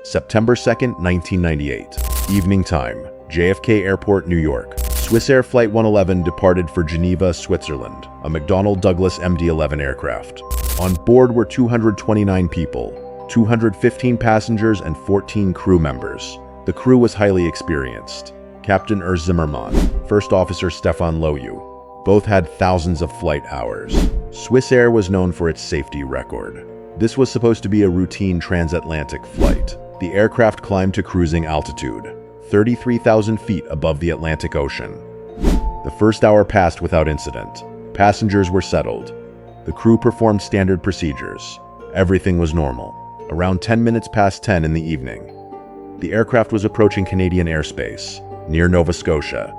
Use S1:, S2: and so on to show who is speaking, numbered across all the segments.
S1: September 2nd, 1998. Evening time. JFK Airport, New York. Swissair Flight 111 departed for Geneva, Switzerland, a McDonnell Douglas MD-11 aircraft. On board were 229 people, 215 passengers and 14 crew members. The crew was highly experienced. Captain Urs Zimmermann, First Officer Stefan Loyu. Both had thousands of flight hours. Swissair was known for its safety record. This was supposed to be a routine transatlantic flight. The aircraft climbed to cruising altitude, 33,000 feet above the Atlantic Ocean. The first hour passed without incident. Passengers were settled. The crew performed standard procedures. Everything was normal. Around 10 minutes past 10 in the evening, the aircraft was approaching Canadian airspace, near Nova Scotia.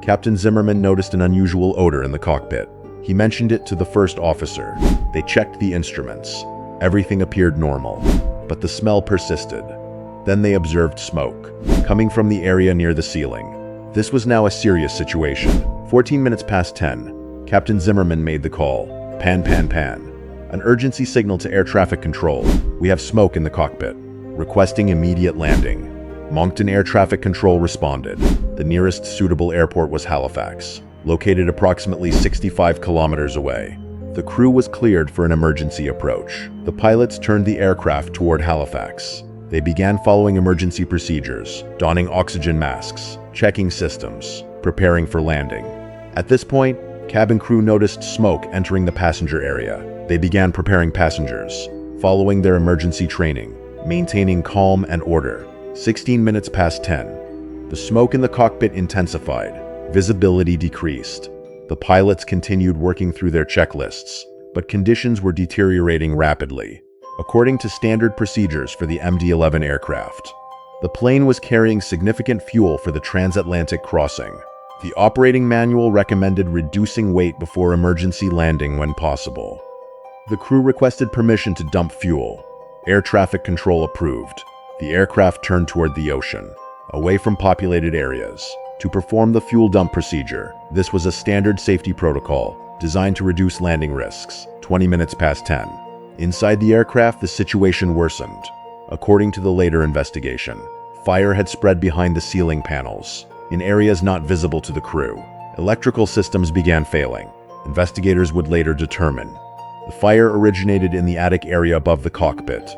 S1: Captain Zimmermann noticed an unusual odor in the cockpit. He mentioned it to the first officer. They checked the instruments. Everything appeared normal, but the smell persisted. Then they observed smoke, coming from the area near the ceiling. This was now a serious situation. 14 minutes past 10, Captain Zimmermann made the call. Pan, pan, pan. An urgency signal to air traffic control. We have smoke in the cockpit. Requesting immediate landing. Moncton Air Traffic Control responded. The nearest suitable airport was Halifax, located approximately 65 kilometers away. The crew was cleared for an emergency approach. The pilots turned the aircraft toward Halifax. They began following emergency procedures, donning oxygen masks, checking systems, preparing for landing. At this point, cabin crew noticed smoke entering the passenger area. They began preparing passengers, following their emergency training, maintaining calm and order. 16 minutes past 10. The smoke in the cockpit intensified. Visibility decreased. The pilots continued working through their checklists, but conditions were deteriorating rapidly. According to standard procedures for the MD-11 aircraft, the plane was carrying significant fuel for the transatlantic crossing. The operating manual recommended reducing weight before emergency landing when possible. The crew requested permission to dump fuel. Air traffic control approved. The aircraft turned toward the ocean, away from populated areas, to perform the fuel dump procedure. This was a standard safety protocol, designed to reduce landing risks. 20 minutes past 10. Inside the aircraft, the situation worsened. According to the later investigation, fire had spread behind the ceiling panels, in areas not visible to the crew. Electrical systems began failing. Investigators would later determine the fire originated in the attic area above the cockpit,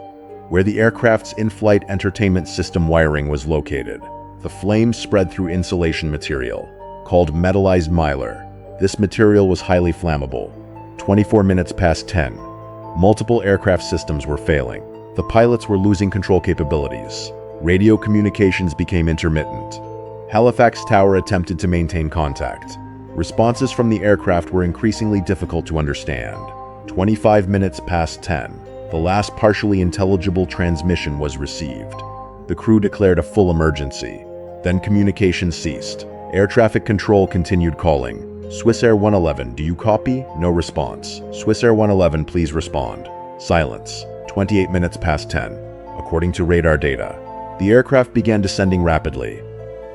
S1: where the aircraft's in-flight entertainment system wiring was located. The flames spread through insulation material, called metallized mylar. This material was highly flammable. 24 minutes past 10. Multiple aircraft systems were failing. The pilots were losing control capabilities. Radio communications became intermittent. Halifax Tower attempted to maintain contact. Responses from the aircraft were increasingly difficult to understand. 25 minutes past 10. The last partially intelligible transmission was received. The crew declared a full emergency. Then communication ceased. Air traffic control continued calling. Swissair 111, do you copy? No response. Swissair 111, please respond. Silence. 28 minutes past 10. According to radar data, the aircraft began descending rapidly.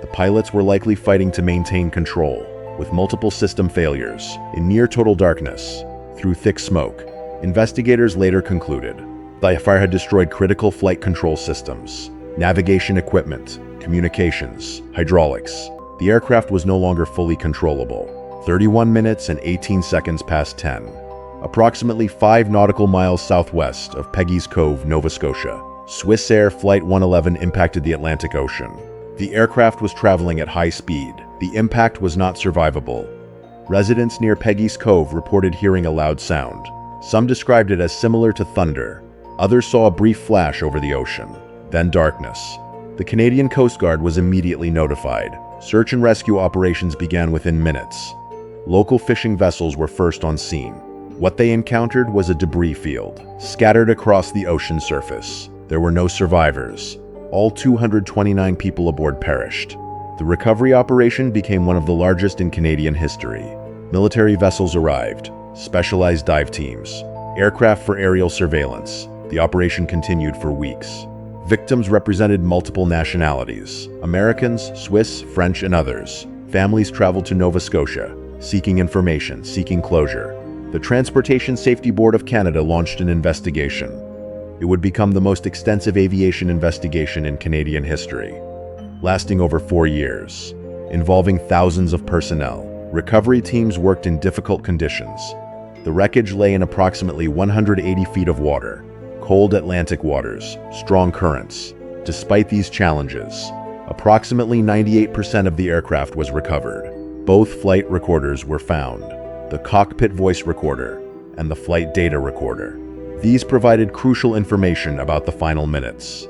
S1: The pilots were likely fighting to maintain control, with multiple system failures. In near total darkness, through thick smoke, investigators later concluded the fire had destroyed critical flight control systems, navigation equipment, communications, hydraulics. The aircraft was no longer fully controllable. 31 minutes and 18 seconds past 10. Approximately 5 nautical miles southwest of Peggy's Cove, Nova Scotia, Swissair Flight 111 impacted the Atlantic Ocean. The aircraft was traveling at high speed. The impact was not survivable. Residents near Peggy's Cove reported hearing a loud sound. Some described it as similar to thunder. Others saw a brief flash over the ocean, then darkness. The Canadian Coast Guard was immediately notified. Search and rescue operations began within minutes. Local fishing vessels were first on scene. What they encountered was a debris field, scattered across the ocean surface. There were no survivors. All 229 people aboard perished. The recovery operation became one of the largest in Canadian history. Military vessels arrived, specialized dive teams, aircraft for aerial surveillance. The operation continued for weeks. Victims represented multiple nationalities: Americans, Swiss, French, and others. Families traveled to Nova Scotia, seeking information, seeking closure. The Transportation Safety Board of Canada launched an investigation. It would become the most extensive aviation investigation in Canadian history, lasting over 4 years, involving thousands of personnel. Recovery teams worked in difficult conditions. The wreckage lay in approximately 180 feet of water, cold Atlantic waters, strong currents. Despite these challenges, approximately 98% of the aircraft was recovered. Both flight recorders were found, the cockpit voice recorder and the flight data recorder. These provided crucial information about the final minutes.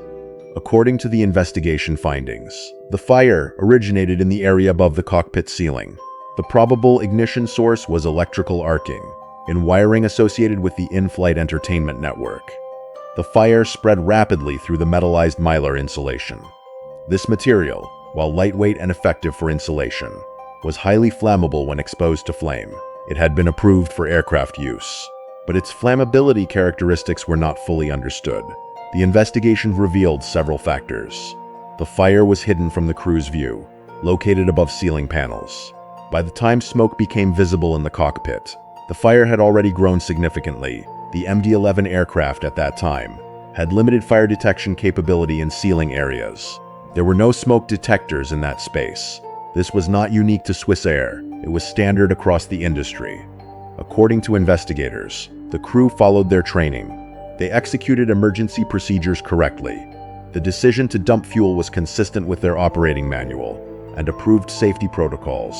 S1: According to the investigation findings, the fire originated in the area above the cockpit ceiling. The probable ignition source was electrical arcing in wiring associated with the in-flight entertainment network. The fire spread rapidly through the metallized mylar insulation. This material, while lightweight and effective for insulation, was highly flammable when exposed to flame. It had been approved for aircraft use, but its flammability characteristics were not fully understood. The investigation revealed several factors. The fire was hidden from the crew's view, located above ceiling panels. By the time smoke became visible in the cockpit, the fire had already grown significantly. The MD-11 aircraft at that time had limited fire detection capability in ceiling areas. There were no smoke detectors in that space. This was not unique to Swissair. It was standard across the industry. According to investigators, the crew followed their training. They executed emergency procedures correctly. The decision to dump fuel was consistent with their operating manual and approved safety protocols.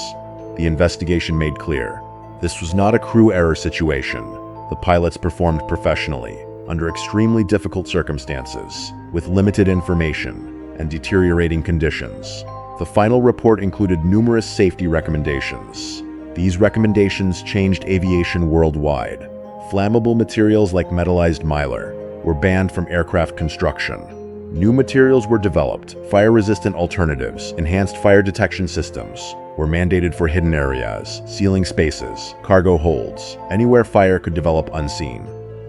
S1: The investigation made clear this was not a crew error situation. The pilots performed professionally, under extremely difficult circumstances, with limited information and deteriorating conditions. The final report included numerous safety recommendations. These recommendations changed aviation worldwide. Flammable materials like metallized mylar were banned from aircraft construction. New materials were developed. Fire-resistant alternatives, enhanced fire detection systems, were mandated for hidden areas, ceiling spaces, cargo holds, anywhere fire could develop unseen.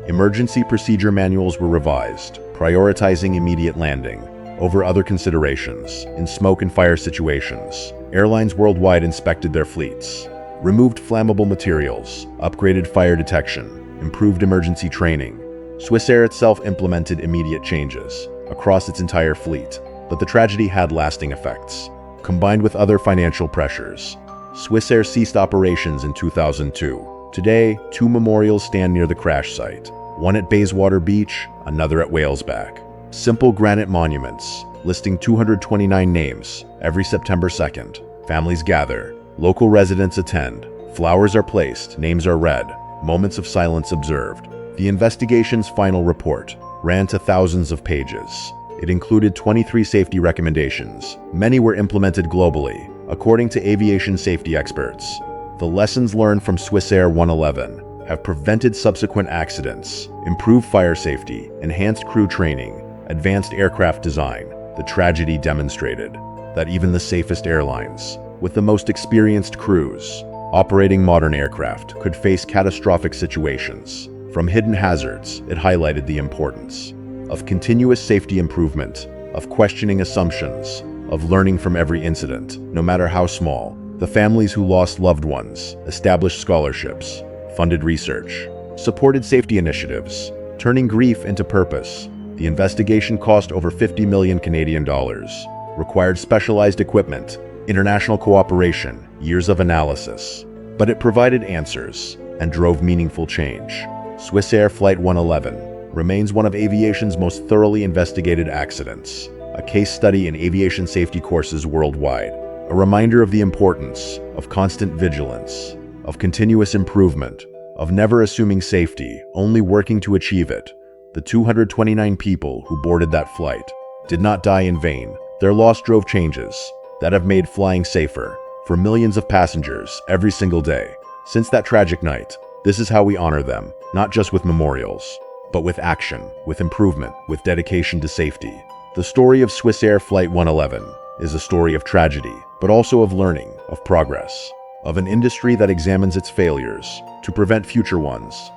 S1: Emergency procedure manuals were revised, prioritizing immediate landing over other considerations. In smoke and fire situations, airlines worldwide inspected their fleets, removed flammable materials, upgraded fire detection, improved emergency training. Swissair itself implemented immediate changes across its entire fleet, but the tragedy had lasting effects. Combined with other financial pressures, Swissair ceased operations in 2002. Today, 2 memorials stand near the crash site, one at Bayswater Beach, another at Whalesback. Simple granite monuments, listing 229 names. Every September 2nd, families gather, local residents attend, flowers are placed, names are read, moments of silence observed. The investigation's final report ran to thousands of pages. It included 23 safety recommendations. Many were implemented globally, according to aviation safety experts. The lessons learned from Swissair 111 have prevented subsequent accidents, improved fire safety, enhanced crew training, advanced aircraft design. The tragedy demonstrated that even the safest airlines, with the most experienced crews, operating modern aircraft, could face catastrophic situations. From hidden hazards, it highlighted the importance of continuous safety improvement, of questioning assumptions, of learning from every incident, no matter how small. The families who lost loved ones established scholarships, funded research, supported safety initiatives, turning grief into purpose. The investigation cost over 50 million Canadian dollars, required specialized equipment, international cooperation, years of analysis, but it provided answers and drove meaningful change. Swissair Flight 111 remains one of aviation's most thoroughly investigated accidents, a case study in aviation safety courses worldwide, a reminder of the importance of constant vigilance, of continuous improvement, of never assuming safety, only working to achieve it. The 229 people who boarded that flight did not die in vain. Their loss drove changes that have made flying safer for millions of passengers every single day. Since that tragic night, this is how we honor them, not just with memorials, but with action, with improvement, with dedication to safety. The story of Swissair Flight 111 is a story of tragedy, but also of learning, of progress, of an industry that examines its failures to prevent future ones.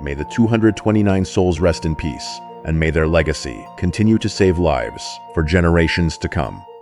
S1: May the 229 souls rest in peace, and may their legacy continue to save lives for generations to come.